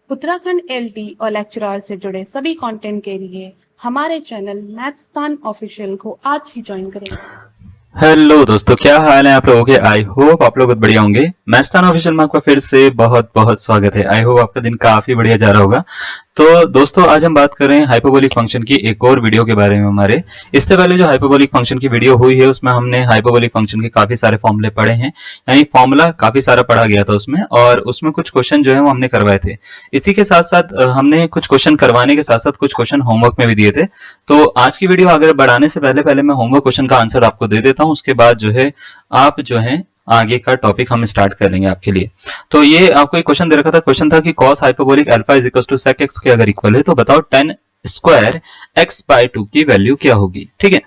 Uttarakhand LT और lecturer से जुड़े सभी कंटेंट के लिए हमारे चैनल मैथ्सतान ऑफिशियल को आज ही ज्वाइन करें। हेलो दोस्तों, क्या हाल है आप लोगों के। आई होप आप लोग बहुत बढ़िया होंगे। मैथ्सतान ऑफिशियल में आपका फिर से बहुत बहुत स्वागत है। आई होप आपका दिन काफी बढ़िया जा रहा होगा। तो दोस्तों, आज हम बात कर रहे हैं हाइपरबोलिक फंक्शन की एक और वीडियो के बारे में। हमारे इससे पहले जो हाइपरबोलिक फंक्शन की वीडियो हुई है उसमें हमने हाइपरबोलिक फंक्शन के काफी सारे फॉर्मूले पढ़े हैं, यानी फॉर्मूला काफी सारा पढ़ा गया था उसमें, और उसमें कुछ क्वेश्चन जो है वो हमने करवाए थे। इसी के साथ साथ हमने कुछ क्वेश्चन करवाने के साथ साथ कुछ क्वेश्चन होमवर्क में भी दिए थे। तो आज की वीडियो आगे बढ़ाने से पहले पहले मैं होमवर्क क्वेश्चन का आंसर आपको दे देता हूँ, उसके बाद जो है आप जो है आगे का टॉपिक हम स्टार्ट कर लेंगे आपके लिए। तो ये आपको एक क्वेश्चन दे रखा था। क्वेश्चन था कि cos hyperbolic alpha is equal to sec x के अगर इक्वल है तो बताओ tan स्क्वायर x बाय 2 की वैल्यू क्या होगी। ठीक है,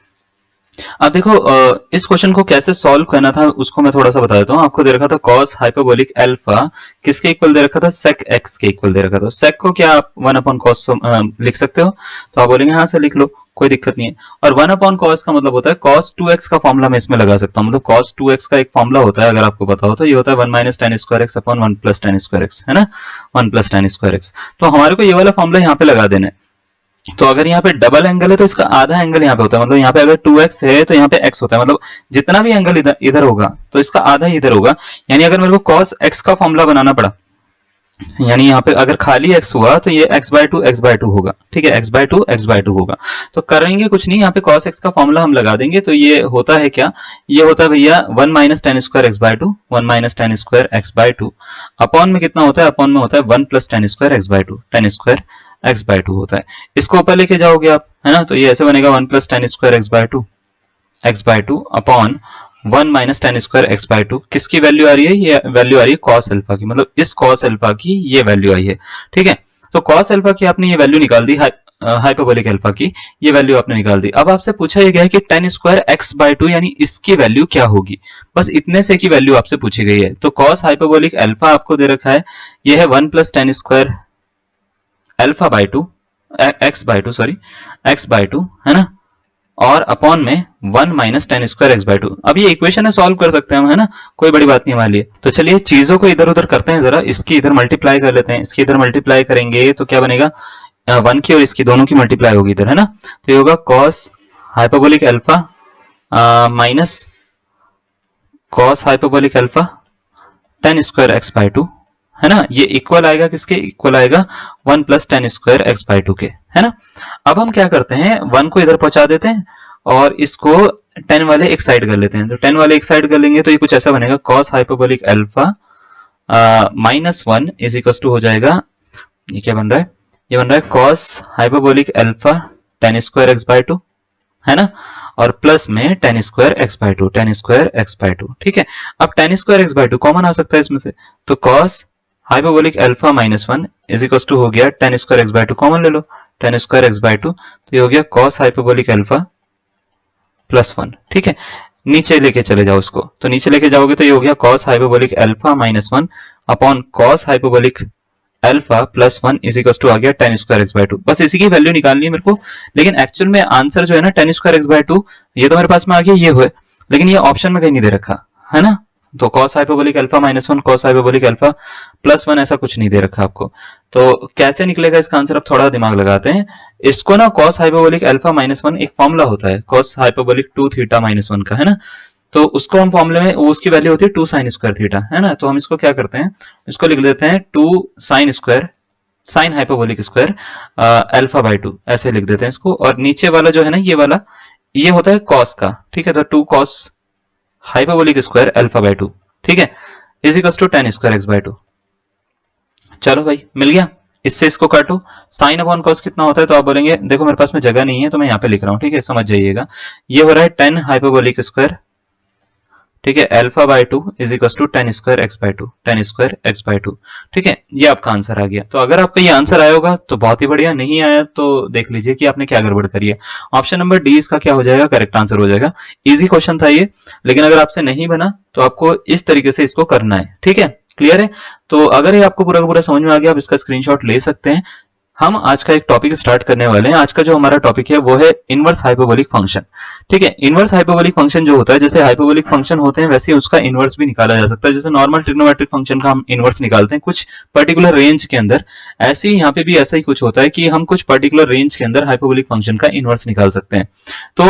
अब देखो इस क्वेश्चन को कैसे सॉल्व करना था उसको मैं थोड़ा सा बता देता हूँ। आपको दे रखा था cos हाइपरबोलिक अल्फा किसके इक्वल दे रखा था, sec x के इक्वल दे रखा था। sec को क्या आप 1 अपॉन cos लिख सकते हो, तो आप बोलेंगे हाँ से लिख लो, कोई दिक्कत नहीं है। और 1 अपॉन cos का मतलब होता है cos 2x का फॉर्मूला मैं इसमें लगा सकता हूँ। मतलब cos 2x का एक फॉर्मूला होता है, अगर आपको पता हो तो, ये होता है 1 minus tan square x upon 1 plus tan square x, है ना, 1 प्लस tan स्क्वायर x। तो हमारे को ये वाला फॉर्मूला यहाँ पे लगा देना है। तो अगर यहाँ पे डबल एंगल है तो इसका आधा एंगल यहाँ पे होता है। मतलब यहाँ पे अगर 2x है तो यहाँ पे x होता है। मतलब जितना भी एंगल इधर इधर होगा तो इसका आधा इधर होगा। यानी अगर मेरे को cos x का फॉर्मूला बनाना पड़ा, यानी यहाँ पे अगर खाली x हुआ तो ये x बाय टू होगा। ठीक है, x बाय टू होगा। तो करेंगे कुछ नहीं, यहाँ पे cos x का फॉर्मूला हम लगा देंगे। तो ये होता है क्या, ये होता है भैया 1 minus tan square x by two, 1 minus tan square x by two, upon में कितना होता है, अपॉन में होता है 1 plus tan square x bye two, tan square x by two होता है। इसको ऊपर लेके जाओगे आप, है ना, तो ये ऐसे बनेगा 1 plus tan square x by two upon 1 minus tan square x by two. किसकी वैल्यू आ रही है, ये वैल्यू आ रही है cos अल्फा की। मतलब इस cos अल्फा की ये वैल्यू आई है। ठीक है, तो cos अल्फा की आपने ये वैल्यू निकाल दी, हाइपरबोलिक अल्फा की ये वैल्यू आपने निकाल दी। अब आपसे पूछा ये गया है कि tan square x by two यानी इसकी वैल्यू क्या होगी। बस इतने से की वैल्यू आपसे पूछी गई है। तो cos हाइपरबोलिक अल्फा आपको दे रखा है, ये है 1 plus tan square alpha by to, x by two, sorry x bye two, है ना, और अपॉन में 1 minus tan square x by to. अब ये इक्वेशन है, सॉल्व कर सकते हैं हम, है ना, कोई बड़ी बात नहीं हमारे लिए। तो चलिए चीजों को इधर उधर करते हैं जरा। इसकी इधर मल्टीप्लाई कर लेते हैं, इसकी इधर मल्टीप्लाई करेंगे तो क्या बनेगा, 1 की और इसकी दोनों की मल्टीप्लाई होगी इधर, है ना। तो ये होगा cos hyperbolic alpha minus cos hyperbolic alpha tan square x by two, है ना। ये इक्वल आएगा किसके, इक्वल आएगा 1 plus tan square x by to के, है ना। अब हम क्या करते हैं, 1 को इधर पहुंचा देते हैं और इसको 10 वाले एक साइड कर लेते हैं। तो 10 वाले एक साइड कर लेंगे तो ये कुछ ऐसा बनेगा, cos hyperbolic alpha minus 1 is equal to हो जाएगा, ये क्या बन रहा है, ये बन रहा है cos hyperbolic alpha tan square x by two, है ना, और प्लस में tan square x by two, tan square x by two. ठीक है, अब tan square x by two common आ सकता है इसमें से, तो cos hyperbolic alpha minus 1 is equal to हो गया tan square x by two, common ले लो tan square x by two, तो ये हो गया cos हाइपरबोलिक अल्फा प्लस 1। ठीक है, नीचे लेके चले जाओ इसको, तो नीचे लेके जाओगे तो ये हो गया cos hyperbolic alpha minus 1 upon cos hyperbolic alpha plus 1 is equal to आ गया tan square x by two. बस इसी की वैल्यू निकालनी है मेरे को। लेकिन एक्चुअल में आंसर जो है ना tan square x by to, ये तो मेरे पास में आ गया, ये हुए, लेकिन ये ऑप्शन में कहीं नहीं दे रखा, है ना। तो cos hyperbolic alpha minus 1, cos hyperbolic alpha plus 1 ऐसा कुछ नहीं दे रखा आपको। तो कैसे निकलेगा इसका आंसर, अब थोड़ा दिमाग लगाते हैं। इसको ना cos हाइपरबोलिक अल्फा माइनस 1 एक फॉर्मूला होता है cos हाइपरबोलिक 2 थीटा माइनस 1 का, है ना। तो उसको हम फॉर्मूले में, उसकी वैल्यू होती है 2 साइन स्क्वायर थीटा, है ना। तो हम इसको क्या करते हैं, इसको लिख देते हैं 2 sine square, sine hyperbolic square alpha by to, ऐसे लिख देते हैं इसको। और नीचे वाला जो है ना, ये वाला, ये होता है cos का। ठीक है, तो 2 cos hyperbolic square alpha by two, ठीक है, is equal to tan square x by two. चलो भाई मिल गया। इससे इसको काटो, साइन अपॉन cos कितना होता है, तो आप बोलेंगे देखो मेरे पास में जगह नहीं है तो मैं यहाँ पे लिख रहा हूँ। ठीक है, समझ जाइएगा, ये हो रहा है 10 हाइपरबोलिक स्क्वायर, ठीक है, alpha by two is equal to tan square x by two, tan square x by two. ठीक है, ये आपका आंसर आ गया। तो अगर आपका ये आंसर आया होगा तो बहुत ही बढ़िया, नहीं आया तो देख लीजिए कि आपने क्या गड़बड़ करी है। ऑप्शन नंबर डी इसका क्या हो जाएगा, करेक्ट आंसर हो जाएगा। इजी क्वेश्चन था ये, लेकिन अगर आपसे नहीं बना तो आपको इस तरीके से इसको करना है। ठीक है, क्लियर है। तो अगर ये आपको पूरा का पूरा समझ में आ गया, आप इसका स्क्रीनशॉट ले सकते हैं। हम आज का एक टॉपिक स्टार्ट करने वाले हैं। आज का जो हमारा टॉपिक है वो है इनवर्स हाइपरबोलिक फंक्शन। ठीक है, इनवर्स हाइपरबोलिक फंक्शन जो होता है, जैसे हाइपरबोलिक फंक्शन होते हैं वैसे ही उसका इनवर्स भी निकाला जा सकता है। जैसे नॉर्मल ट्रिग्नोमेट्रिक फंक्शन का हम इनवर्स निकालते हैं कुछ पर्टिकुलर रेंज के अंदर, ऐसे ही यहाँ पे भी ऐसा ही कुछ होता है कि हम कुछ पर्टिकुलर रेंज के अंदर हाइपरबोलिक फंक्शन का इनवर्स निकाल सकते हैं। तो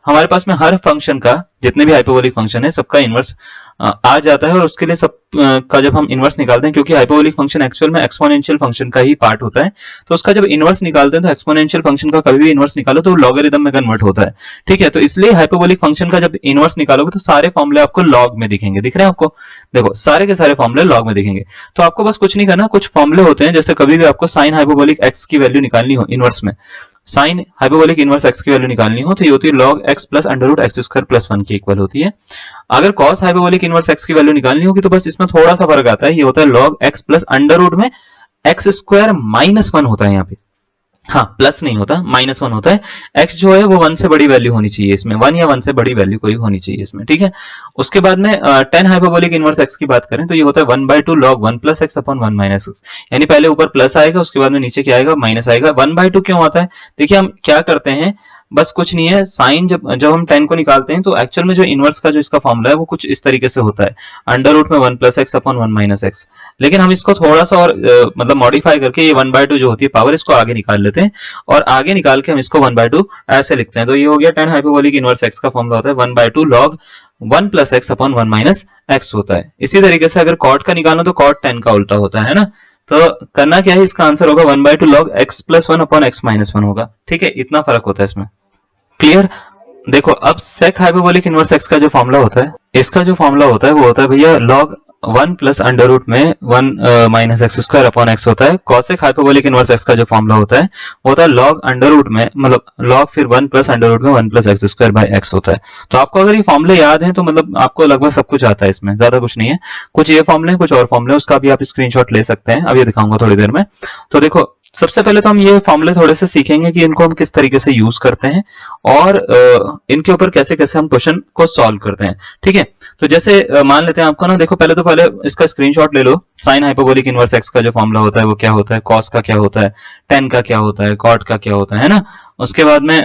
हमारे पास में हर फंक्शन का, जितने भी हाइपरबोलिक फंक्शन है सबका इनवर्स आ जाता है, और उसके लिए सब का जब हम इनवर्स निकालते हैं, क्योंकि हाइपरबोलिक फंक्शन एक्चुअल में एक्सपोनेंशियल फंक्शन का ही पार्ट होता है, तो उसका जब इनवर्स निकालते हैं तो एक्सपोनेंशियल फंक्शन का कभी भी इनवर्स निकालो तो लॉगरिथम में कन्वर्ट होता है। ठीक है, तो इसलिए हाइपरबोलिक फंक्शन का जब इनवर्स निकालोगे तो सारे फॉर्मूले आपको लॉग में दिखेंगे। दिख रहे हैं आपको? देखो सारे के सारे फॉर्मूले लॉग में दिखेंगे। तो आपको बस कुछ नहीं करना, कुछ फॉर्मूले होते हैं, जैसे कभी भी आपको साइन हाइपरबोलिक एक्स की वैल्यू निकालनी हो इनवर्स में, साइन हाइपरबोलिक इनवर्स एक्स की वैल्यू निकालनी हो तो ये होती है log x plus under root x square plus 1 की इक्वल होती है। अगर cos हाइपरबोलिक इनवर्स एक्स की वैल्यू निकालनी होगी तो बस इसमें थोड़ा सा फर्क आता है, ये होता है log x plus under root में एक्स स्क्वायर माइनस 1 होता है यहाँ पे। हाँ, प्लस नहीं होता, -1 होता है। x जो है वो 1 से बड़ी वैल्यू होनी चाहिए इसमें, 1 या 1 से बड़ी वैल्यू कोई होनी चाहिए इसमें। ठीक है, उसके बाद में tan हाइपरबोलिक इनवर्स x की बात करें तो ये होता है 1/2 log 1 plus x upon 1 minus x, यानी पहले ऊपर प्लस आएगा उसके बाद में नीचे क्या आएगा, माइनस आएगा। 1/2 क्यों आता है? देखिए हम क्या करते हैं, बस कुछ नहीं है, साइन जब हम tan को निकालते हैं तो एक्चुअल में जो इनवर्स का जो इसका फॉर्मूला है वो कुछ इस तरीके से होता है, अंडर रूट में 1 plus x upon 1 minus x. लेकिन हम इसको थोड़ा सा और मतलब मॉडिफाई करके ये 1/2 जो होती है पावर, इसको आगे निकाल लेते हैं, और आगे निकाल के हम इसको 1/2 ऐसे लिखते हैं। तो ये हो गया tan हाइपरबोलिक इनवर्स x का फॉर्मूला होता है 1/2 log 1 plus x upon 1 minus x होता है। इसी तरीके से अगर cot का निकालना तो cot tan का उल्टा होता है ना। तो करना क्या है, इसका आंसर होगा 1/2 log x plus 1 upon x minus 1 होगा। ठीक है, इतना फर्क होता है इसमें। क्लियर? देखो अब sec हाइपरबोलिक इनवर्स x का जो फॉर्मूला होता है, इसका जो फॉर्मूला होता है वो होता है भैया log 1 प्लस अंडर रूट में 1 minus x square upon x होता है। cosec हाइपरबोलिक इनवर्स x का जो फॉर्मूला होता है वो होता है log अंडर रूट में, मतलब log फिर 1 प्लस अंडर रूट में 1 plus x square by x होता है। तो आपको अगर ये फॉर्मूले याद हैं तो मतलब आपको लगभग सब कुछ आता है इसमें, ज्यादा कुछ नहीं है। कुछ ये फॉर्मूले, कुछ और फॉर्मूले, उसका भी आप स्क्रीनशॉट ले सकते हैं, अब ये दिखाऊंगा थोड़ी देर में। तो देखो सबसे पहले तो हम ये फॉर्मूले थोड़े से सीखेंगे कि इनको हम किस तरीके से यूज करते हैं और इनके ऊपर कैसे कैसे हम क्वेश्चन को सॉल्व करते हैं। ठीक है, तो जैसे मान लेते हैं आपको ना, देखो पहले इसका स्क्रीनशॉट ले लो। साइन हाइपरबोलिक इनवर्स एक्स का जो फॉर्मूला होता है वो क्या होता है, कॉस का क्या होता है, टेन का क्या होता है, कॉट का क्या होता है ना। उसके बाद में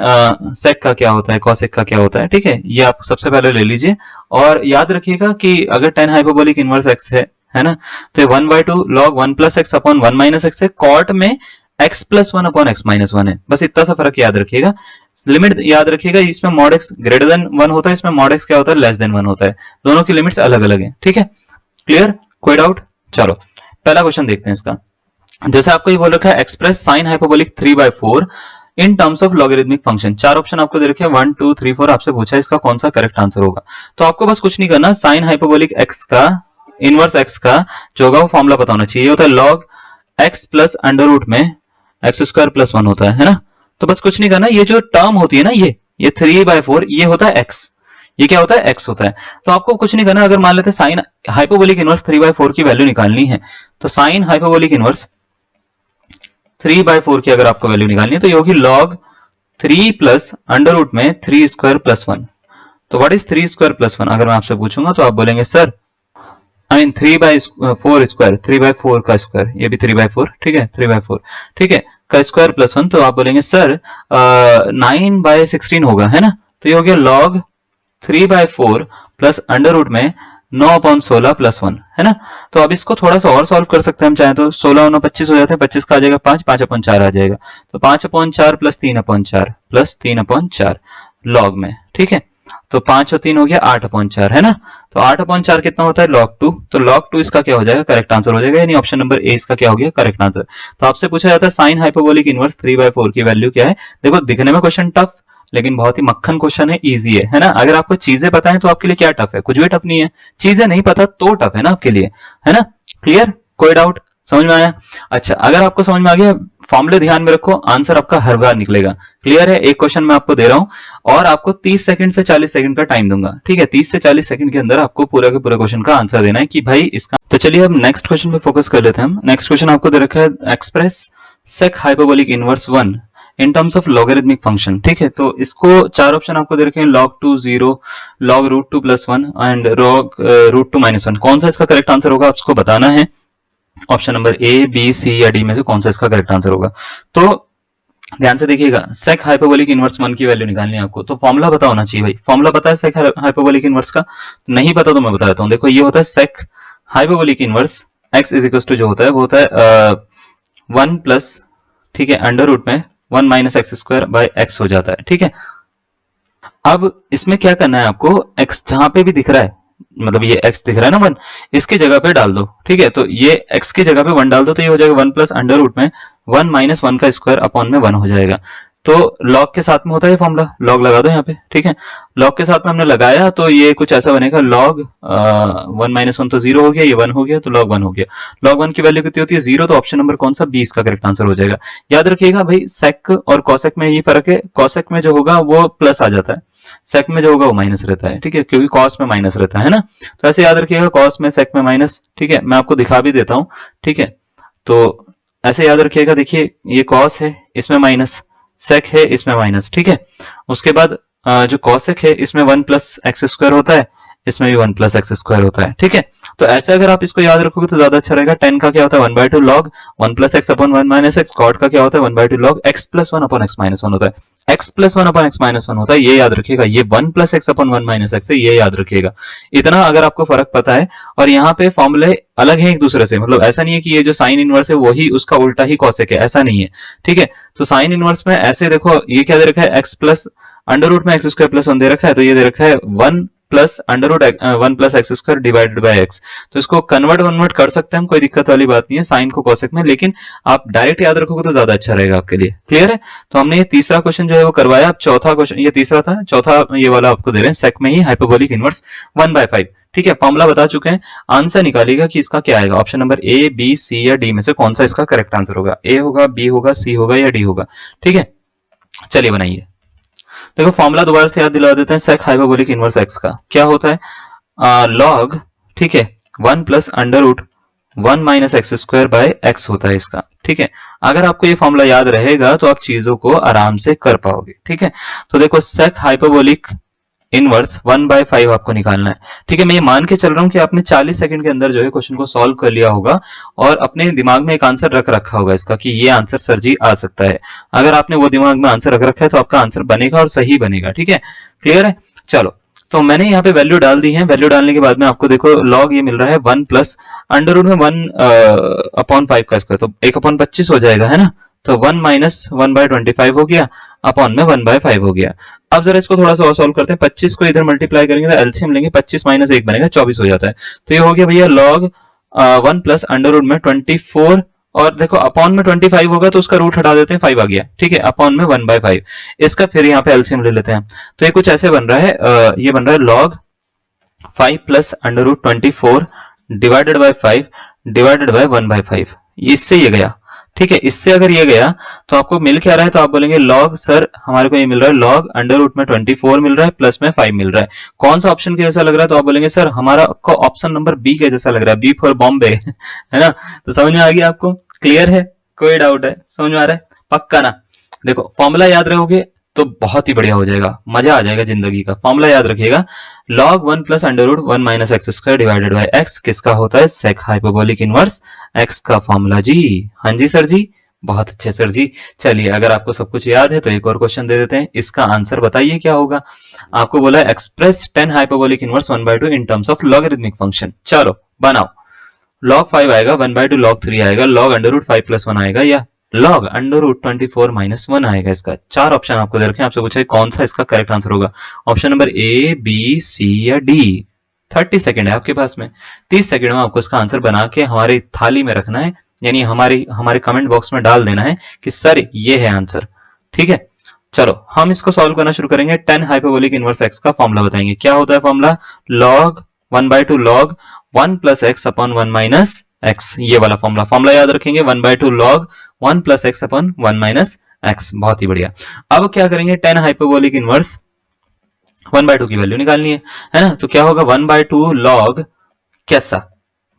सेक का क्या होता है, कॉसेक का क्या होता है। ठीक है, ये आप सबसे पहले ले लीजिए और याद रखिएगा कि अगर टेन हाइपरबोलिक इनवर्स एक्स है ना, तो 1/2 log 1 plus x upon 1 minus x है, कॉट में x plus 1 upon x minus 1 है। बस इतना सा फर्क याद रखिएगा, लिमिट याद रखिएगा। इसमें मॉड x ग्रेटर देन 1 होता है, इसमें मॉड x क्या होता है, लेस देन 1 होता है। दोनों की लिमिट्स अलग अलग है। ठीक है, क्लियर? कोई डाउट? चलो पहला क्वेश्चन देखते हैं इसका। जैसे आपको ये बोल रखा है express sine hyperbolic 3/4 in terms of logarithmic function. चार ऑप्शन आपको दे रखे हैं 1 2 3 4, आपसे पूछा है इसका कौन सा करेक्ट आंसर होगा। तो आपको बस कुछ नहीं करना, साइन हाइपरबोलिक x का इनवर्स x का जो होगा वो फॉर्मूला पता होना चाहिए। होता है log x plus under root में एक्स स्क्वायर प्लस 1 होता है ना। तो बस कुछ नहीं करना, ये जो टर्म होती है ना, ये 3/4 ये होता है x, ये क्या होता है, x होता है। तो आपको कुछ नहीं करना, अगर मान लेते हैं साइन हाइपरबोलिक इनवर्स 3/4 की वैल्यू निकालनी है तो साइन हाइपरबोलिक इनवर्स 3/4 की अगर आपको वैल्यू निकालनी है तो ये होगी log 3 प्लस अंडर रूट में 3 स्क्वायर प्लस 1। तो व्हाट इज 3 स्क्वायर प्लस 1? अगर मैं आपसे पूछूंगा तो आप बोलेंगे सर आई मीन 3/4 स्क्वायर, 3/4 का स्क्वायर, ये भी 3/4, ठीक है 3/4, ठीक है, का स्क्वायर प्लस 1। तो आप बोलेंगे सर 9/16 होगा, है ना। तो ये हो गया log 3/4 प्लस अंडर रूट में 9/16 प्लस 1, है ना। तो अब इसको थोड़ा सा और सॉल्व कर सकते हैं हम चाहे तो। 16 9 25 हो जाते हैं, 25 का आ जाएगा 5, 5/4 आ जाएगा। तो 5/4 प्लस 3/4 प्लस 3/4 लॉग में, ठीक है। तो 5 और 3 हो गया 8/4, है ना। तो 8/4 कितना होता है, log 2। तो log 2 इसका क्या हो जाएगा, करेक्ट आंसर हो जाएगा, यानी ऑप्शन नंबर ए इसका क्या हो गया, करेक्ट आंसर। तो आपसे पूछा जाता है साइन हाइपरबोलिक इनवर्स 3/4 की वैल्यू क्या है। देखो दिखने में क्वेश्चन टफ, लेकिन बहुत ही मक्खन क्वेश्चन है, इजी है ना। अगर आपको चीजें पता है तो आपके लिए क्या टफ है, कुछ भी टफ नहीं है। चीजें नहीं पता तो टफ है ना आपके लिए, है ना। क्लियर? कोई डाउट? समझ में आया? अच्छा, अगर आपको समझ में आ गया, फॉर्मूले ध्यान में रखो, आंसर आपका हर बार निकलेगा। क्लियर है? एक क्वेश्चन मैं आपको दे रहा हूं और आपको 30 सेकंड से 40 सेकंड का टाइम दूंगा, ठीक है। 30 से 40 सेकंड के अंदर आपको पूरा के पूरे क्वेश्चन का आंसर देना है कि भाई इसका। तो चलिए अब नेक्स्ट क्वेश्चन पे फोकस कर लेते हैं हम। नेक्स्ट क्वेश्चन आपको दे रखा है express sec hyperbolic inverse 1 in terms of logarithmic function, ठीक है। तो इसको चार ऑप्शन आपको दे रखे हैं, log 2 0, log √2 + 1 एंड log √2 - 1। कौन सा इसका करेक्ट आंसर होगा आपको बताना है। ऑप्शन नंबर ए, बी, सी या डी में से कौन सा इसका करेक्ट आंसर होगा। तो ध्यान से देखिएगा, सेक हाइपरबोलिक इनवर्स 1 की वैल्यू निकालनी है आपको, तो फॉर्मूला पता होना चाहिए भाई। फॉर्मूला पता है सेक हाइपरबोलिक इनवर्स का? नहीं पता तो मैं बता देता हूँ। देखो ये होता है sec hyperbolic inverse x is equal to जो होता है वो होता है 1 प्लस, ठीक है, अंडर रूट में 1 minus x square by x हो जाता है, ठीक है। अब इसमें क्या करना है आपको, x जहां पे भी दिख रहा है, मतलब ये x दिख रहा है ना 1, इसकी जगह पे डाल दो, ठीक है। तो ये x की जगह पे 1 डाल दो तो ये हो जाएगा 1 प्लस अंडर रूट में 1 माइनस 1 का स्क्वायर अपॉन में 1 हो जाएगा। तो लॉग के साथ में होता है ये फॉर्मूला, लॉग लगा दो यहाँ पे, ठीक है। लॉग के साथ में हमने लगाया तो ये कुछ ऐसा बनेगा, लॉग 1 माइनस 1 तो 0 हो गया, ये 1 हो गया तो लॉग 1 हो गया। लॉग 1 की वैल्यू कितनी होती है 0, तो ऑप्शन नंबर कौन सा, 20 का करेक्ट आंसर हो जाएगा। याद रखिएगा भाई, सेक और कॉसेक में ये फर्क है, कॉसेक में जो होगा वो प्लस आ जाता है, सेक में जो होगा वो माइनस रहता है, ठीक है, क्योंकि कॉस में माइनस रहता है ना। तो ऐसे याद रखिएगा, कॉस में सेक में माइनस, ठीक है। मैं आपको दिखा भी देता हूं, ठीक है। तो ऐसे याद रखिएगा, देखिए ये कॉस है, इसमें माइनस, सेक है, इसमें माइनस, ठीक है। उसके बाद जो कॉसेक है इसमें 1 प्लस एक्स स्क्वायर होता है, इसमें भी 1 प्लस एक्स स्क्वायर होता है, ठीक है। तो ऐसे अगर आप इसको याद रखोगे तो ज्यादा अच्छा रहेगा। टेन का क्या होता है 1/2 log 1 plus x upon 1 minus x, cot का क्या होता है 1/2 log x plus 1 upon x minus 1 होता है, x plus 1 upon x minus 1 होता है, ये याद रखिएगा। ये 1 plus x upon 1 minus x है, ये याद रखिएगा। इतना अगर आपको फर्क पता है, और यहाँ पे फॉर्मूले अलग है एक दूसरे से, मतलब ऐसा नहीं है कि ये जो साइन इनवर्स है वही उसका उल्टा ही कॉसेक है, ऐसा नहीं है, ठीक है। तो साइन इनवर्स में ऐसे देखो, ये क्या दे रखा है, एक्स प्लस अंडर रूट में एक्स स्क्वायर प्लस 1 दे रखा है, तो ये दे रखा है 1 plus under root 1 plus x square divided by x. तो इसको कन्वर्ट कर सकते हैं हम, कोई दिक्कत वाली बात नहीं है साइन को कॉसेक में, लेकिन आप डायरेक्ट याद रखोगे तो ज्यादा अच्छा रहेगा आपके लिए। क्लियर है? तो हमने ये तीसरा क्वेश्चन जो है वो करवाया। अब चौथा क्वेश्चन, ये तीसरा था, चौथा ये वाला आपको दे रहे हैं, सेक में ही हाइपरबोलिक इनवर्स 1/5, ठीक है। फॉर्मूला बता चुके हैं, आंसर निकालिएगा कि इसका क्या आएगा। ऑप्शन नंबर ए, बी, सी या डी में से कौन सा इसका करेक्ट आंसर होगा, ए होगा, बी होगा, सी होगा या डी होगा, ठीक है। चलिए बनाइए। देखो फॉर्मूला दोबारा से याद दिला देते हैं, सेक हाइपरबोलिक इनवर्स एक्स का क्या होता है, लॉग, ठीक है, 1 plus under root 1 minus x square by x होता है इसका, ठीक है। अगर आपको ये फॉर्मूला याद रहेगा तो आप चीजों को आराम से कर पाओगे, ठीक है। तो देखो सेक हाइपरबोलिक इनवर्स 1/5 आपको निकालना है, ठीक है। मैं ये मान के चल रहा हूं कि आपने 40 सेकंड के अंदर जो है क्वेश्चन को सॉल्व कर लिया होगा और अपने दिमाग में एक आंसर रख रखा होगा इसका कि ये आंसर सर जी आ सकता है। अगर आपने वो दिमाग में आंसर रख रखा है तो आपका आंसर बनेगा और सही बनेगा, ठीक है। क्लियर है? चलो, तो मैंने यहाँ पे वैल्यू डाल दी है। वैल्यू डालने के बाद में आपको देखो लॉग ये मिल रहा है 1 प्लस अंडर रूट में 1 अपॉन 5 का स्क्वायर, तो 1 अपॉन 25 हो जाएगा, है ना। तो 1 माइनस 1/25 हो गया, अपॉन में 1/5 हो गया। अब जरा इसको थोड़ा सा और सॉल्व करते हैं। 25 को इधर मल्टीप्लाई करेंगे तो एलसीएम लेंगे, 25 माइनस 1 बनेगा 24 हो जाता है। तो ये हो गया भैया लॉग 1 प्लस अंडर रूट में 24, और देखो अपॉन में 25 होगा तो उसका रूट हटा देते हैं, 5 आ गया, ठीक है। अपॉन में 1/5, इसका फिर यहाँ पे एलसीएम ले लेते हैं। तो ये कुछ ऐसे बन रहा है, ये बन रहा है log 5 plus under root 24 divided by 5 divided by 1/5, इससे ये गया, ठीक है। इससे अगर ये गया तो आपको मिल क्या रहा है, तो आप बोलेंगे लॉग, सर हमारे को ये मिल रहा है लॉग अंडर रूट में 24 मिल रहा है प्लस में 5 मिल रहा है। कौन सा ऑप्शन के जैसा लग रहा है, तो आप बोलेंगे सर हमारा को ऑप्शन नंबर बी के जैसा लग रहा है, बी फॉर बॉम्बे है ना। तो समझ में आ गया आपको? क्लियर है? कोई डाउट है? समझ में आ रहा है पक्का ना? देखो फॉर्मूला याद रहोगे तो बहुत ही बढ़िया हो जाएगा, मजा आ जाएगा जिंदगी का। फॉर्मूला याद रखिएगा, log 1 plus under root 1 minus x square divided by x किसका होता है, सेक हाइपरबोलिक इनवर्स एक्स का फॉर्मूला जी। हाँ जी सर जी, बहुत अच्छे सर जी। चलिए अगर आपको सब कुछ याद है तो एक और क्वेश्चन दे देते हैं, इसका आंसर बताइए क्या होगा। आपको बोला है express 10 hyperbolic inverse 1/2 in terms of logarithmic function. चलो बनाओ। log 5 आएगा, 1/2 log 3 आएगा, log अंडर रूट 5 प्लस 1 आएगा, या log अंडर रूट 24 माइनस 1 आएगा। इसका 4 ऑप्शन आपको दे रखे हैं, आपसे पूछा है कौन सा इसका करेक्ट आंसर होगा। ऑप्शन नंबर ए, बी, सी या डी। 30 सेकंड है आपके पास में, 30 सेकंड में आपको इसका आंसर बना के हमारी थाली में रखना है, यानी हमारे कमेंट बॉक्स में डाल देना है कि सर ये है आंसर, ठीक है। चलो हम इसको सॉल्व करना शुरू करेंगे। 10 हाइपरबोलिक इनवर्स एक्स का फॉर्मूला बताएंगे। क्या होता है formula, log 1/2 log 1 plus x upon 1 minus x, ये वाला फॉर्मूला याद रखेंगे। 1/2 log 1 plus x upon 1 minus x, बहुत ही बढ़िया। अब क्या करेंगे, 10 हाइपरबोलिक इनवर्स 1/2 की वैल्यू निकालनी है ना। तो क्या होगा 1/2 log कैसा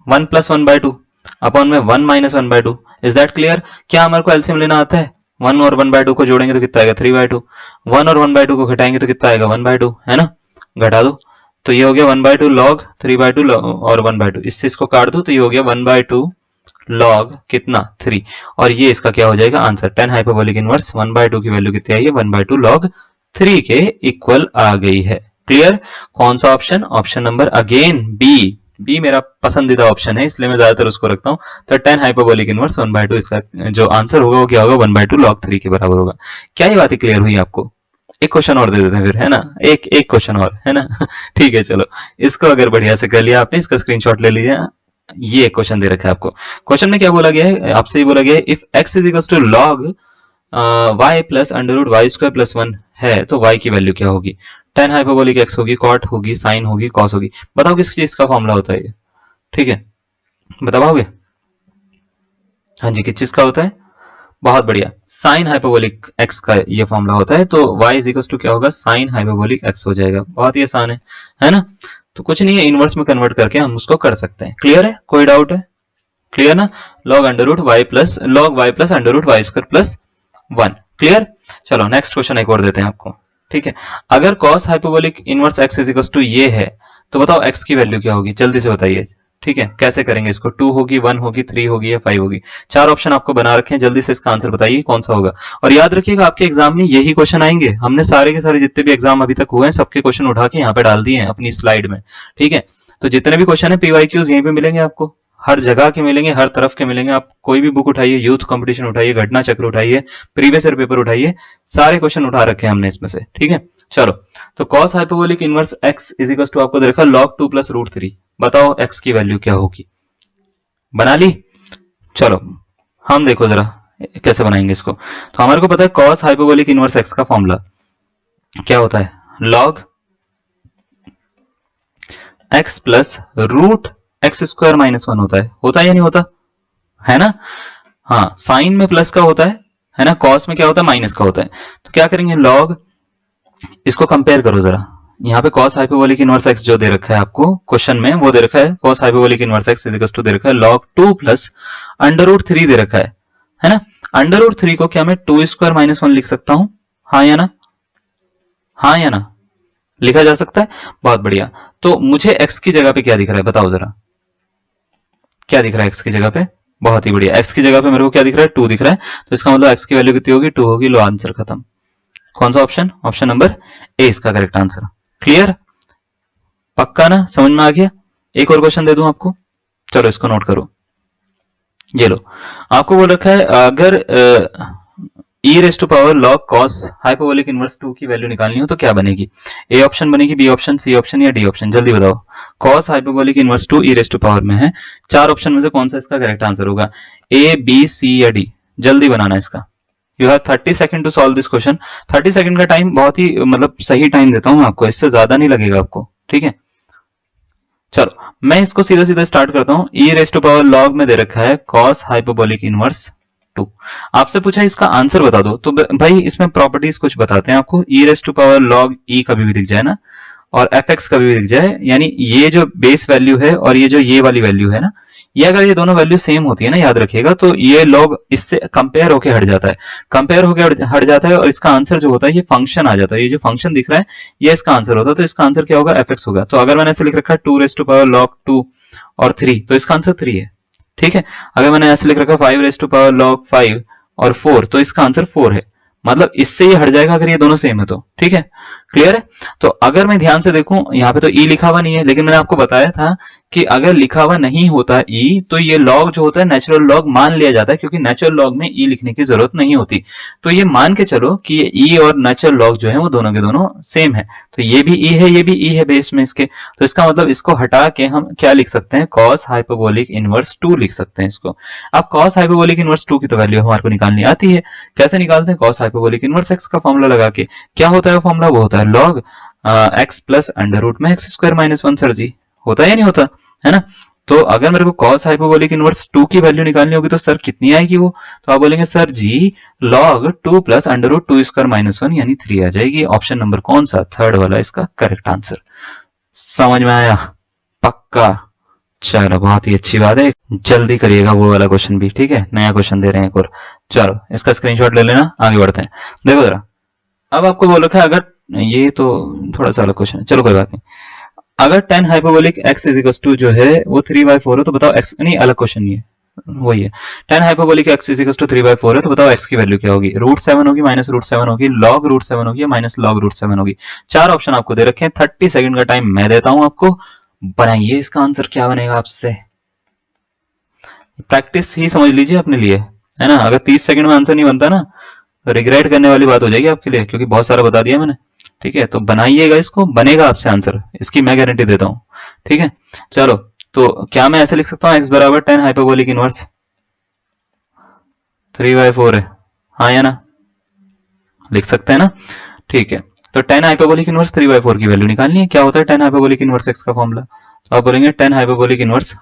1 प्लस 1/2 अपॉन में 1 माइनस 1/2। Is that clear? क्या हमारे को एलसीएम लेना आता है? 1 और 1/2 को जोड़ेंगे तो कितना आएगा 3/2, 1 और 1/2 को घटाएंगे तो कितना आएगा 1/2, है ना। घटा दो तो ये हो गया 1/2 log 3/2 और 1/2, इससे इसको काट दो तो ये हो गया 1/2 लॉग कितना 3, और ये इसका क्या हो जाएगा आंसर। 10 हाइपरबोलिक इनवर्स 1/2 की वैल्यू कितनी आई है, 1/2 लॉग 3 के इक्वल आ गई है। क्लियर। कौन सा option, option number again B मेरा पसंदीदा ऑप्शन है, इसलिए मैं ज्यादातर उसको रखता हूँ। तो 10 हाइपरबोलिक इनवर्स 1/2 इसका जो आंसर होगा वो क्या होगा, 1/2 log 3 के बराबर होगा। क्या ये बातें क्लियर हुई आपको? एक क्वेश्चन और दे देते हैं फिर, है ना, एक क्वेश्चन और, है ना। ठीक है, चलो इसको अगर बढ़िया से कर लिया आपने, इसका स्क्रीनशॉट ले लीजिए। ये क्वेश्चन दे रखा है आपको। क्वेश्चन में क्या बोला गया है, आपसे ये बोला गया है if x is equal to log y plus under root y square plus 1 है तो y की वैल्यू क्या होगी। tan हाइपरबोलिक x होगी, cot होगी, sin होगी, cos होगी। बताओ किस चीज का फॉर्मूला होता है ये, ठीक है, बता पाओगे? हाँ जी, किस चीज का होता है? बहुत बढ़िया, साइन हाइपरबोलिक x का ये फॉर्मूला होता है। तो y इज इक्वल टू क्या होगा, साइन हाइपरबोलिक x हो जाएगा। बहुत ही आसान है ना। तो कुछ नहीं है, इनवर्स में कन्वर्ट करके हम उसको कर सकते हैं। क्लियर है, कोई डाउट है? क्लियर ना। log under root y plus under root y square plus 1। Clear. चलो नेक्स्ट क्वेश्चन एक और देते हैं आपको, ठीक है। अगर cos hyperbolic inverse x is equal to ये है तो बताओ x की वैल्यू क्या होगी, जल्दी से बताइए। ठीक है, कैसे करेंगे इसको, 2 होगी, 1 होगी, 3 होगी या 5 होगी। 4 ऑप्शन आपको बना रखे हैं, जल्दी से इसका आंसर बताइए कौन सा होगा। और याद रखिएगा आपके एग्जाम में यही क्वेश्चन आएंगे। हमने सारे के सारे जितने भी एग्जाम अभी तक हुए हैं सबके क्वेश्चन उठा के यहाँ पे डाल दिए हैं अपनी स्लाइड में, ठीक है। तो जितने भी क्वेश्चन है PYQs यहीं पे मिलेंगे आपको, हर जगह के मिलेंगे, हर तरफ के मिलेंगे। आप कोई भी बुक उठाइए, यूथ कंपटीशन उठाइए, घटना चक्र उठाइए, प्रीवियस ईयर पेपर उठाइए, सारे क्वेश्चन उठा रखे हैं हमने इसमें से, ठीक है। चलो, तो cos hyperbolic inverse x is equal to आपको दे रखा log 2 प्लस रूट 3। बताओ x की वैल्यू क्या होगी, बना ली? चलो हम देखो जरा कैसे बनाएंगे इसको। तो हमारे को पता है cos हाइपरबोलिक इनवर्स x का फॉर्मूला क्या होता है, log x plus root x square minus 1 होता है या नहीं होता, है ना। हाँ, साइन में प्लस का होता है ना, कॉस में क्या होता है, माइनस का होता है। तो क्या करेंगे, लॉग, इसको कंपेयर करो जरा। यहाँ पे cos हाइपरबोलिक इनवर्स x जो दे रखा है आपको क्वेश्चन में, वो दे रखा है cos hyperbolic inverse x is equal to दे रखा है log 2 प्लस अंडर रूट 3 दे रखा है ना। अंडर रूट 3 को क्या मैं 2 स्क्वायर माइनस 1 लिख सकता हूं, हाँ या ना, हाँ या ना, लिखा जा सकता है। बहुत बढ़िया। तो मुझे x की जगह पे क्या दिख रहा है, बताओ जरा, क्या दिख रहा है x की जगह पे? बहुत ही बढ़िया, x की जगह पे मेरे को क्या दिख रहा है, 2 दिख रहा है। तो इसका मतलब x की वैल्यू कितनी होगी, 2 होगी। लो आंसर खत्म। कौन सा ऑप्शन, ऑप्शन नंबर ए इसका करेक्ट आंसर। क्लियर, पक्का ना, समझ में आ गया? एक और क्वेश्चन दे दूं आपको, चलो इसको नोट करो। ये लो, आपको बोल रखा है अगर e raise to power log cos hyperbolic inverse 2 की वैल्यू निकालनी हो तो क्या बनेगी। ए ऑप्शन बनेगी, बी ऑप्शन, सी ऑप्शन या डी ऑप्शन, जल्दी बताओ। cos hyperbolic inverse 2 e raise to power में है, 4 ऑप्शन में से कौन सा इसका करेक्ट आंसर होगा, ए, बी, सी या डी। जल्दी बनाना इसका। You have 30 second to solve this question. 30 second का टाइम बहुत ही मतलब सही टाइम देता हूं मैं आपको, इससे ज्यादा नहीं लगेगा आपको, ठीक है। चलो मैं इसको सीधा सीधा स्टार्ट करता हूं। e raise to power log में दे रखा है cos हाइपरबोलिक इनवर्स 2। आपसे पूछा इसका आंसर बता दो, तो भाई इसमें प्रॉपर्टीज कुछ बताते हैं आपको। e raise to power log e कभी भी दिख जाए ना, और fx कभी भी दिख जाए, यानी ये जो बेस वैल्यू है और ये जो ये वाली वैल्यू है ना, ये अगर ये दोनों वैल्यू सेम होती है ना, याद रखिएगा, तो ये log इससे कंपेयर होके हट जाता है, कंपेयर होके हट जाता है, और इसका आंसर जो होता है ये फंक्शन आ जाता है। ये जो फंक्शन दिख रहा है ये इसका आंसर होता है। तो इसका आंसर क्या होगा, fx होगा। तो अगर मैंने ऐसे लिख रखा है 2 रेस टू पावर log 2 और 3, तो इसका आंसर 3 है, ठीक है। अगर मैंने ऐसे लिख रखा 5 रेस टू पावर log 5 और 4, तो इसका आंसर 4 है। मतलब इससे ये हट जाएगा अगर ये दोनों सेम है तो, ठीक है। क्लियर है। तो अगर मैं ध्यान से देखूं, यहाँ पे तो ई लिखा हुआ नहीं है, लेकिन मैंने आपको बताया था कि अगर लिखा हुआ नहीं होता ई, तो ये लॉग जो होता है नेचुरल लॉग मान लिया जाता है, क्योंकि नेचुरल लॉग में ई लिखने की जरूरत नहीं होती। तो ये मान के चलो कि ये ई और नेचुरल लॉग जो है वो दोनों के दोनों सेम है। तो ये भी ई है, ये भी ई है बेस में इसके। तो इसका मतलब इसको हटा के हम क्या लिख सकते हैं, cos हाइपरबोलिक इनवर्स 2 लिख सकते हैं इसको। अब cos हाइपरबोलिक इनवर्स 2 की तो वैल्यू हमारे को निकालनी आती है। कैसे निकालते हैं, cos हाइपरबोलिक इनवर्स x का फॉर्मूला लगा के। क्या होता है फॉर्मूला, वो होता है log x plus under root में x square minus 1। Sir ji होता है या नहीं होता, है ना। तो अगर मेरे को cos हाइपरबोलिक इनवर्स 2 की वैल्यू निकालनी होगी तो सर कितनी आएगी वो, तो आप बोलेंगे sir ji log 2 plus under root 2 square minus 1 यानी 3 आ जाएगी। ऑप्शन नंबर कौन सा, थर्ड वाला इसका करेक्ट आंसर। समझ में आया, पक्का। चलो बहुत ही अच्छी बात है, जल्दी करिएगा वो वाला क्वेश्चन भी, ठीक है। नया क्वेश्चन दे रहे हैं एक और, चलो इसका स्क्रीनशॉट ले लेना, आगे बढ़ते हैं। देखो जरा, अब आपको बोल रखा है, अगर ये तो थोड़ा सा अलग क्वेश्चन है, चलो कोई बात नहीं। अगर tan hyperbolic x is equal to जो है वो 3/4 है, तो बताओ x, नहीं अलग क्वेश्चन नहीं है, वही है। tan hyperbolic x is equal to 3/4 है, तो बताओ x की वैल्यू क्या होगी? √7 होगी, -√7 होगी, log √7 होगी या माइनस log √7 होगी? चार ऑप्शन आपको दे रखे हैं, 30 सेकंड का टाइम मैं देता हूं आपको, बनाइए इसका आंसर क्या बनेगा आपसे। प्रैक्टिस ही समझ लीजिए अपने लिए, है ना। अगर 30 सेकंड में आंसर नहीं बनता ना तो रिग्रेट करने वाली बात हो जाएगी आपके लिए, क्योंकि बहुत सारा बता दिया मैंने। ठीक है, तो बनाइएगा इसको, बनेगा आपसे आंसर, इसकी मैं गारंटी देता हूं। ठीक है, चलो, तो क्या मैं ऐसे लिख सकता हूँ x बराबर tan हाइपरबोलिक इनवर्स 3/4 है, हाँ या ना? लिख सकते हैं ना? ठीक है, तो tan हाइपरबोलिक इनवर्स 3/4 की वैल्यू निकालनी है। क्या होता है tan हाइपरबोलिक इनवर्स x का फॉर्मूला? तो आप बोलेंगे tan hyperbolic inverse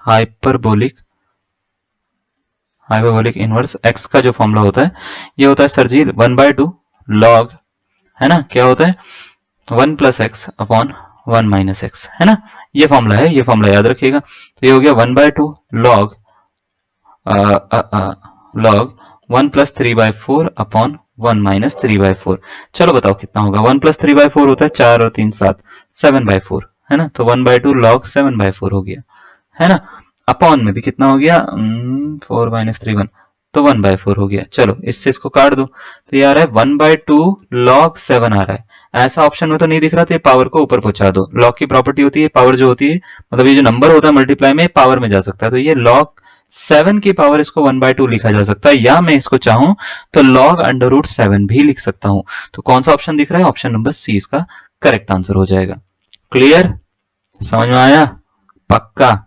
hyperbolic inverse x का जो फॉर्मूला होता है ये होता है सर जी 1/2 log, है ना, क्या होता है 1 + x अपॉन 1 - x, है ना। ये फॉर्मूला है, ये फॉर्मूला याद रखिएगा। तो ये हो गया 1/2 log log 1 + 3/4 अपॉन 1 - 3/4। चलो बताओ कितना होगा? 1 + 3/4 होता है 4 और 3 7, 7/4, है ना। तो 1/2 log 7/4 हो गया, है ना। अपॉन में भी कितना हो गया 4 - 3 1, तो 1/4 हो गया। चलो इससे इसको काट दो, तो ये आ रहा है 1/2 log 7 आ रहा है। ऐसा ऑप्शन में तो नहीं दिख रहा, तो ये पावर को ऊपर पहुंचा दो। लॉग की प्रॉपर्टी होती है पावर जो होती है, मतलब ये जो नंबर होता है मल्टीप्लाई में पावर में जा सकता है, तो ये log 7 की पावर इसको 1/2 लिखा जा सकता है, या मैं इसको चाहूं तो log √7 भी लिख सकता हूं। तो कौन सा ऑप्शन दिख रहा है? ऑप्शन नंबर सी इसका करेक्ट आंसर हो जाएगा। क्लियर? समझ में आया? पक्का?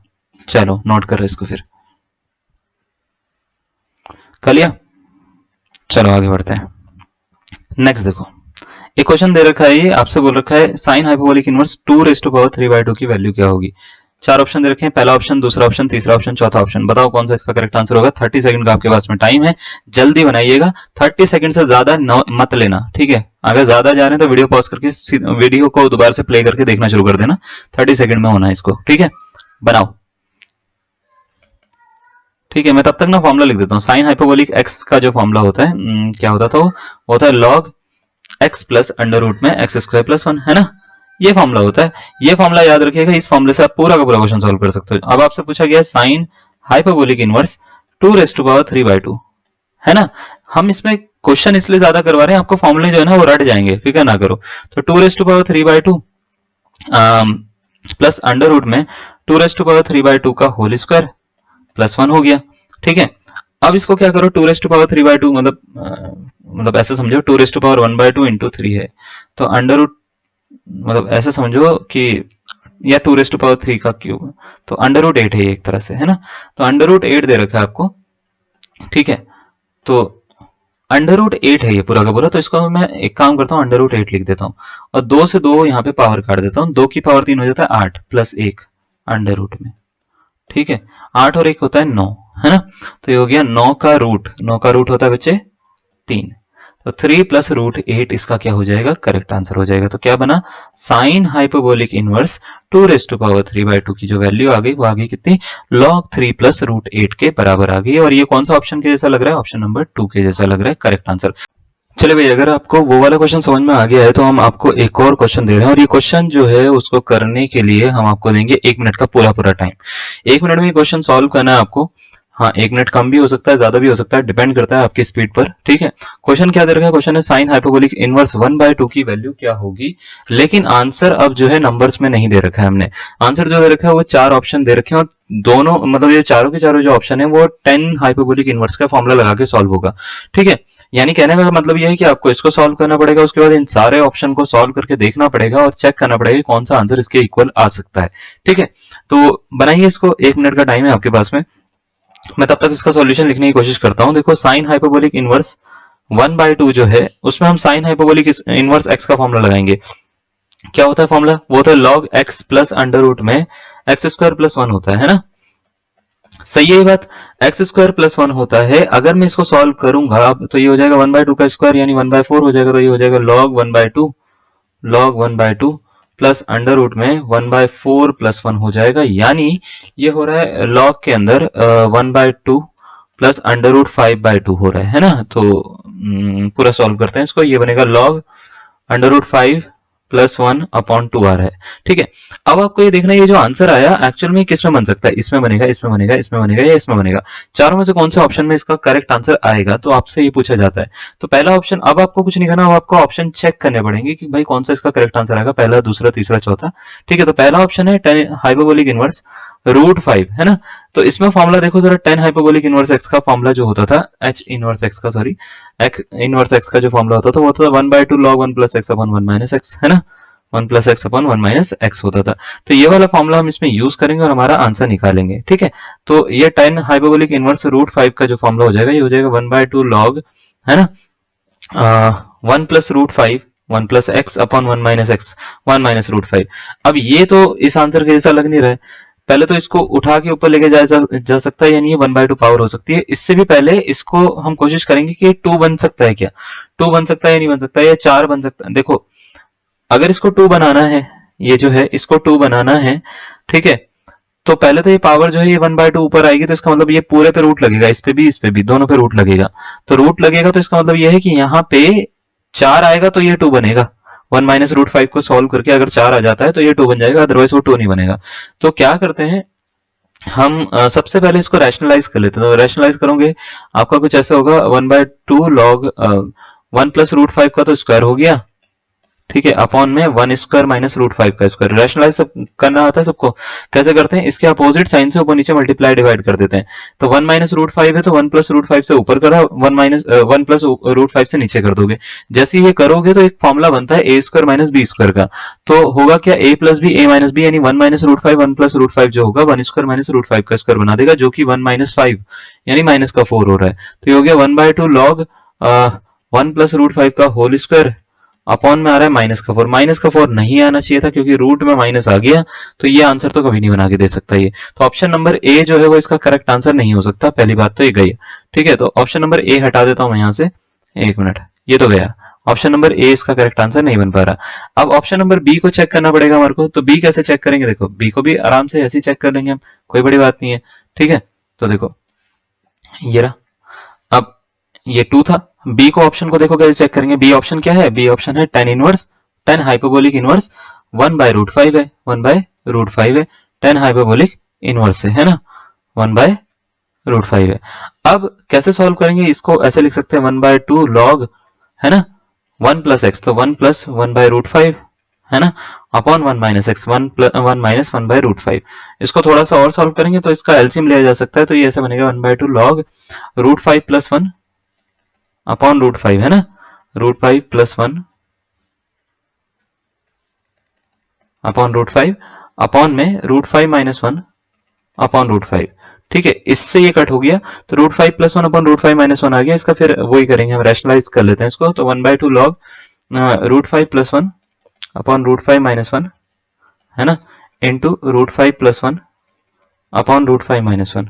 चलो नोट करो इसको फिर। कर लिया? चलो आगे बढ़ते हैं। नेक्स्ट देखो, एक क्वेश्चन दे रखा है, ये आपसे बोल रखा है साइन हाइपरबोलिक इनवर्स 2⁻³ की वैल्यू क्या होगी? चार ऑप्शन दे रखे हैं, पहला ऑप्शन, दूसरा ऑप्शन, तीसरा ऑप्शन, चौथा ऑप्शन। बताओ कौन सा इसका करेक्ट आंसर होगा। 30 सेकंड का आपके पास में टाइम है, जल्दी बनाइएगा। 30 सेकंड से ज्यादा मत लेना, ठीक है। अगर ज्यादा जा रहे हैं तो वीडियो पॉज करके वीडियो को दोबारा से प्ले करके देखना शुरू कर देना। 30 सेकंड में होना है इसको, ठीक है। बनाओ, ठीक है। मैं तब तक ना फॉर्मूला लिख देता हूँ। साइन हाइपरबोलिक एक्स का जो फॉर्मूला होता है क्या होता था? वो होता है log x प्लस √में x² + 1, है ना। ये फॉर्मूला होता है, ये फॉर्मूला याद रखिएगा। इस फॉर्मूले से आप पूरा का पूरा क्वेश्चन सॉल्व कर सकते हो। अब आपसे पूछा गया साइन हाइपरबोलिक इनवर्स 2⁻³/2, है ना। हम इसमें क्वेश्चन इसलिए ज्यादा करवा रहे हैं, आपको फॉर्मूले जो है ना वो रट जाएंगे, फिक्र ना करो। तो 2⁻³ प्लस √ में 2⁻³ का होल स्क्वायर प्लस 1 हो गया, ठीक है। अब इसको क्या करो, 2⁻³ मतलब ऐसे समझो 2⁻1/2 इंटू 3 है, तो √ मतलब ऐसे समझो कि या 2⁻³ का क्यूब, तो √8 है ये एक तरह से, है ना। तो √8 दे रखा है आपको, ठीक है। तो √8 है ये पूरा का पूरा, तो इसको मैं एक काम करता हूँ √8 लिख देता हूँ, और 2 से 2 यहाँ पे पावर काट देता हूँ। 2 की पावर 3 हो जाता है 8 प्लस 1 √ में, ठीक है। 8 और 1 होता है 9, है ना। तो ये हो गया 9 का रूट, 9 का रूट होता है बच्चे 3, तो 3 + √8 इसका क्या हो जाएगा? करेक्ट आंसर हो जाएगा। तो क्या बना? साइन हाइपरबोलिक इनवर्स 2⁻³ की जो वैल्यू आ गई वो आ गई कितनी? log 3 + √8 के बराबर आ गई। और ये कौन सा ऑप्शन के जैसा लग रहा है? ऑप्शन नंबर 2 के जैसा लग रहा है करेक्ट आंसर। चलिए भाई, अगर आपको वो वाला क्वेश्चन समझ में आ गया है तो हम आपको एक और क्वेश्चन दे रहे हैं, और ये क्वेश्चन जो है उसको करने के लिए हम आपको देंगे 1 मिनट का पूरा पूरा टाइम। 1 मिनट में ये क्वेश्चन सॉल्व करना है आपको। हाँ, 1 मिनट कम भी हो सकता है, ज्यादा भी हो सकता है, डिपेंड करता है आपकी स्पीड पर, ठीक है। क्वेश्चन क्या दे रखा है? क्वेश्चन है साइन हाइपरबोलिक इनवर्स 1/2 की वैल्यू क्या होगी, लेकिन आंसर अब जो है नंबर्स में नहीं दे रखा है हमने। आंसर जो दे रखा है वो 4 ऑप्शन दे रखे हैं, और दोनों मतलब ये चारों के चारों जो ऑप्शन है वो 10 हाइपरबोलिक इनवर्स का फॉर्मूला लगा के सॉल्व होगा, ठीक है। यानी कहने का मतलब ये है कि आपको इसको सॉल्व करना पड़ेगा, उसके बाद इन सारे ऑप्शन को सॉल्व करके देखना पड़ेगा और चेक करना पड़ेगा कौन सा आंसर इसके इक्वल आ सकता है, ठीक है। तो बनाइए इसको, 1 मिनट का टाइम है आपके पास में। मैं तब तक इसका सॉल्यूशन लिखने की कोशिश करता हूं। देखो, साइन हाइपरबोलिक इनवर्स 1/2 जो है उसमें हम साइन हाइपरबोलिक इनवर्स x का फॉर्मूला लगाएंगे। क्या होता है फॉर्मूला? वो होता है log x प्लस √ में x² + 1 होता है ना। सही है ये बात, x² + 1 होता है। अगर मैं इसको सॉल्व करूंगा तो ये हो जाएगा 1/2 का स्क्वायर यानी 1/4 हो जाएगा, तो ये हो जाएगा log 1/2 प्लस √ में 1/4 + 1 हो जाएगा, यानी ये हो रहा है log के अंदर 1/2 प्लस √5/2 हो रहा है ना। तो पूरा सॉल्व करते हैं इसको। ये बनेगा log √5 प्लस 1/2 आ रहा है। ठीक है, अब आपको ये देखना है ये जो आंसर आया एक्चुअल में किस में बन सकता है, इसमें बनेगा, इसमें बनेगा, इसमें बनेगा या इसमें बनेगा। चारों में से कौन से ऑप्शन में इसका करेक्ट आंसर आएगा, तो आपसे ये पूछा जाता है। तो पहला ऑप्शन, अब आपको कुछ नहीं करना, अब आपको ऑप्शन चेक करने पड़ेंगे कि भाई कौन सा इसका करेक्ट आंसर आएगा, पहला, दूसरा, तीसरा, चौथा। ठीक है, तो पहला ऑप्शन है tan हाइपरबोलिक इनवर्स √5, है ना। तो इसमें फॉर्मूला देखो जरा, tan हाइपरबोलिक इनवर्स x का फॉर्मूला जो होता था, h इनवर्स x का, सॉरी, x इनवर्स x का जो फॉर्मूला होता था वो होता था 1/2 log 1 + x / 1 - x, है ना। 1 + x / 1 - x होता था। तो ये वाला फॉर्मूला हम इसमें यूज करेंगे और हमारा आंसर निकालेंगे। ठीक है, तो ये tan हाइपरबोलिक इनवर्स √5 का जो फॉर्मूला हो जाएगा, ये हो जाएगा 1/2 log, है ना, 1 + √5 1 + x / 1 - x 1 - √5। अब ये तो इस आंसर के जैसा लग नहीं रहा है, पहले तो इसको उठा के ऊपर लेके जा सकता है, यानी ये 1/2 पावर हो सकती है। इससे भी पहले इसको हम कोशिश करेंगे कि 2 बन सकता है क्या, 2 बन सकता है या नहीं बन सकता है, या 4 बन सकता है। देखो, अगर इसको 2 बनाना है, ये जो है इसको 2 बनाना है, ठीक है, तो पहले तो ये पावर जो है ये 1/2 ऊपर आएगी, तो इसका मतलब ये पूरे पे रूट लगेगा, इस पे भी, दोनों पे रूट लगेगा। तो रूट लगेगा तो इसका मतलब ये है कि यहाँ पे 4 आएगा तो ये 2 बनेगा। 1 - √5 को सॉल्व करके अगर 4 आ जाता है तो ये 2 बन जाएगा, अदरवाइज वो 2 नहीं बनेगा। तो क्या करते हैं हम, सबसे पहले इसको रैशनलाइज कर लेते हैं। तो रैशनलाइज करोगे आपका कुछ ऐसा होगा, 1/2 log 1 + √5 का तो स्क्वायर हो गया, ठीक है, अपॉन में 1 स्क्वायर - √5 का स्क्वायर। रैशनलाइज सब करना आता है सबको, कैसे करते हैं, इसके अपोजिट साइन से ऊपर नीचे मल्टीप्लाई डिवाइड कर देते हैं। तो 1 - √5 है तो 1 + √5 से ऊपर करा, 1 + √5 से नीचे कर दोगे। जैसे ये करोगे तो एक फॉर्मूला बनता है a² - b² का। तो होगा क्या, a + b, a - b, यानी 1 - √5 1 + √5 जो होगा 1² - √5 का स्क्वायर बना देगा, जो कि 1 - 5 यानी माइनस का 4 हो रहा है। तो ये हो गया 1/2 log 1 + √5 का होल स्क्वायर, अपॉन में आ रहा है -4। -4 नहीं आना चाहिए था क्योंकि रूट में माइनस आ गया, तो ये आंसर तो कभी नहीं बना के दे सकता ये। तो ऑप्शन नंबर ए जो है वो इसका करेक्ट आंसर नहीं हो सकता, पहली बात तो ये गई। ठीक है, तो ऑप्शन नंबर ए हटा देता हूं मैं यहां से, एक मिनट, ये तो गया। ऑप्शन नंबर ए इसका करेक्ट आंसर नहीं बन पा रहा। अब ऑप्शन नंबर बी को चेक करना पड़ेगा हमारे को। तो बी कैसे चेक करेंगे, देखो बी को भी आराम से ऐसे ही चेक कर लेंगे हम, कोई बड़ी बात नहीं है। ठीक है, तो देखो ये रहा, अब ये 2 था। बी को, ऑप्शन को देखो कैसे चेक करेंगे। बी ऑप्शन क्या है, बी ऑप्शन है tan हाइपरबोलिक इनवर्स 1/√5 है, 1/√5 है, tan हाइपरबोलिक इनवर्स है ना, 1/√5 है। अब कैसे सॉल्व करेंगे इसको, ऐसे लिख सकते हैं 1/2 log, है ना, 1 + x, तो 1 + 1/√5, है ना, अपॉन 1 - x, 1 - 1/√5। इसको थोड़ा सा और सॉल्व करेंगे तो इसका एलसीएम लिया जा सकता है, तो ये ऐसे बनेगा 1/2 log √5 + 1 अपॉन √5, है ना, √5 + 1 अपॉन √5, अपॉन में √5 - 1 अपॉन √5। ठीक है, इससे ये कट हो गया, तो √5 + 1 अपॉन √5 - 1 आ गया। इसका फिर वही करेंगे हम, रैशनलाइज कर लेते हैं इसको। तो 1/2 log √5 + 1 अपॉन √5 - 1, है ना, इंटू √5 + 1 अपॉन √5 - 1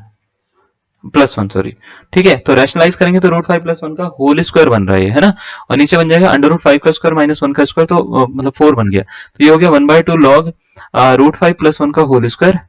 +1, सॉरी। ठीक है, तो रैशनलाइज करेंगे तो √5 + 1 का होल स्क्वायर बन रहा है ना, और नीचे बन जाएगा √5 का स्क्वायर - 1 का स्क्वायर, तो मतलब 4 बन गया। तो ये हो गया 1/2 log √5 + 1 का होल स्क्वायर,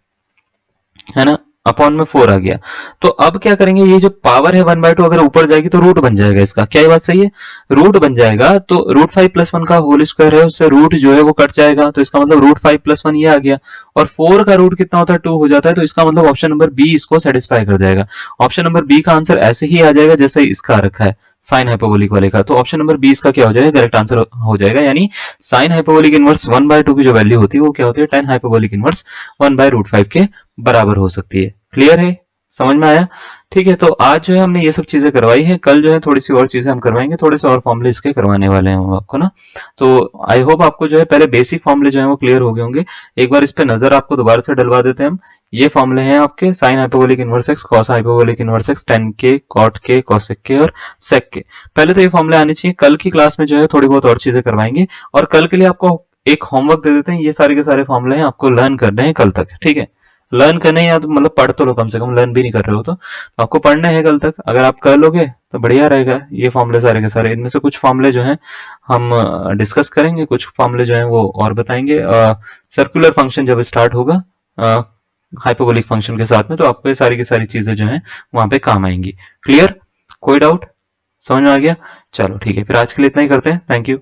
है ना, अपॉन में 4 आ गया। तो अब क्या करेंगे, ये जो पावर है 1/2 अगर ऊपर जाएगी तो रूट बन जाएगा इसका, क्या ये बात सही है, रूट बन जाएगा। तो √5 + 1 का होल स्क्वायर है, उससे रूट जो है वो कट जाएगा, तो इसका मतलब √5 + 1 ये आ गया, और 4 का रूट कितना होता है, 2 हो जाता है। तो इसका मतलब ऑप्शन नंबर बी इसको सेटिस्फाई कर जाएगा। ऑप्शन नंबर बी का आंसर ऐसे ही आ जाएगा जैसे इसका रखा है साइन हाइपरबोलिक वाले का। तो ऑप्शन नंबर बी इसका क्या हो जाएगा, करेक्ट आंसर हो जाएगा। यानी साइन हाइपरबोलिक इनवर्स 1/2 की जो वैल्यू होती है वो क्या होती है, tan हाइपरबोलिक इनवर्स 1/√5 के बराबर हो सकती है। क्लियर है, समझ में आया। ठीक है, तो आज जो है हमने ये सब चीजें करवाई है, कल जो है थोड़ी सी और चीजें हम करवाएंगे, थोड़े से और फॉर्मूले इसके करवाने वाले हैं हम आपको ना। तो आई होप आपको जो है पहले बेसिक फॉर्मूले जो है वो क्लियर हो गए होंगे। एक बार इस पे नजर आपको दोबारा से डलवा देते हैं हम। ये फॉर्मूले हैं आपके sign hyperbolic inverse x, cos hyperbolic inverse x, tan के, कॉट के, कोसेक के और सेक के। पहले तो ये फॉर्मूले आने चाहिए। कल की क्लास में जो है थोड़ी बहुत और चीजें करवाएंगे, और कल के लिए आपको एक होमवर्क दे देते हैं। ये सारे के सारे फॉर्मूले हैं, आपको लर्न करने हैं कल तक। ठीक है, लर्न करने या तो मतलब पढ़ तो लो, कम से कम लर्न भी नहीं कर रहे हो तो आपको पढ़ना है कल तक। अगर आप कर लोगे तो बढ़िया रहेगा। ये फॉर्मूले सारे के सारे, इनमें से कुछ फॉर्मूले जो हैं हम डिस्कस करेंगे, कुछ फॉर्मूले जो हैं वो और बताएंगे। सर्कुलर फंक्शन जब स्टार्ट होगा हाइपरबोलिक फंक्शन के साथ में, तो आपको ये सारी की सारी चीजें जो हैं वहां पे काम आएंगी। क्लियर, कोई डाउट, समझ में आ गया। चलो ठीक है, फिर आज के लिए इतना ही करते हैं। Thank you.